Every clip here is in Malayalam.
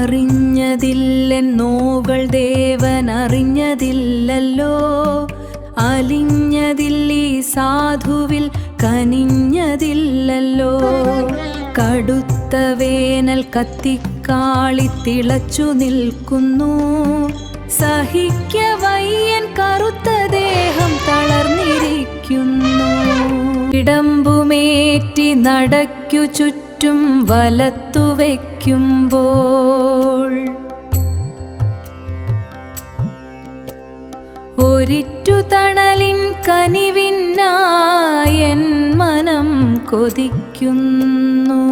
അറിഞ്ഞതില്ലെന്നോകൾ ദേവൻ അറിഞ്ഞതില്ലല്ലോ. അലിഞ്ഞതില്ലീ സാധുവിൽ കനിഞ്ഞതില്ലല്ലോ. കടുത്ത വേനൽ കത്തിക്കാളി തിളച്ചു നിൽക്കുന്നു. സഹിക്കവയ്യൻ കറുത്ത ദേഹം തളർന്നിരിക്കുന്നു. ഇടമ്പുമേറ്റി നടക്കു ചുറ്റും വലത്തു വയ്ക്കുമ്പോൾ ഒരിറ്റു തണലിൻ കനിവിനായൻ മനം കൊതിക്കുന്നു.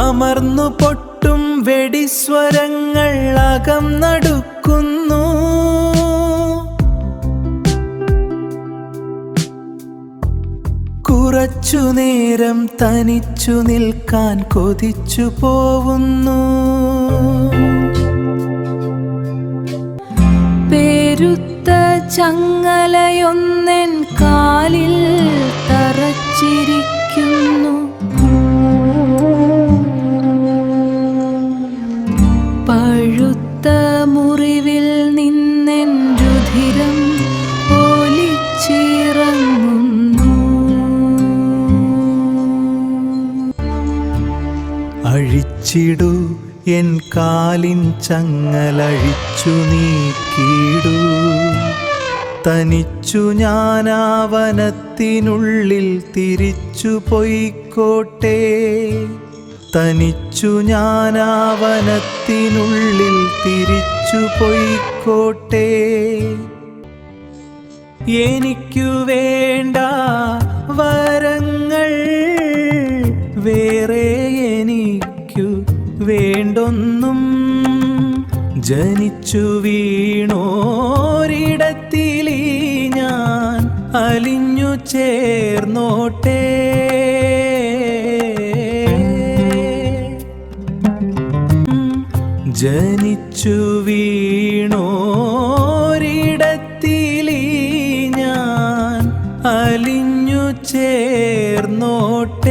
അമർന്നു പൊട്ടും വെടിസ്വരങ്ങൾ അകം നടുക്കുന്നു. കുറച്ചു നേരം തനിച്ചു നിൽക്കാൻ കൊതിച്ചു പോവുന്നു. പെരുത്ത ചങ്ങലയൊന്നെൻ കാലിൽ തറച്ചിരിക്കുന്നു. പഴുത്ത മുറിവിൽ നിന്നെൻ രുധിരം ഒലിച്ചിറങ്ങുന്നു. അഴിച്ചിടൂ എൻ കാലിൻ ചങ്ങലഴിച്ചു നീക്കിടൂ. തനിച്ചു ഞാനാവനത്തിനുള്ളിൽ തിരിച്ചു പൊയ്ക്കോട്ടെ. തനിച്ചു ഞാനാവനത്തിനുള്ളിൽ തിരിച്ചു പൊയ്ക്കോട്ടെ. എനിക്കു വേണ്ട വരങ്ങൾ വേറെ എനിക്കു വേണ്ടൊന്നും. ജനിച്ചു വീണോരിടത്തിലീ ഞാൻ അലിഞ്ഞു ചേർന്നോട്ടെ. ജനിച്ചു വീണോരിടത്തിലീ ഞാൻ അലിഞ്ഞു ചേർന്നോട്ടെ.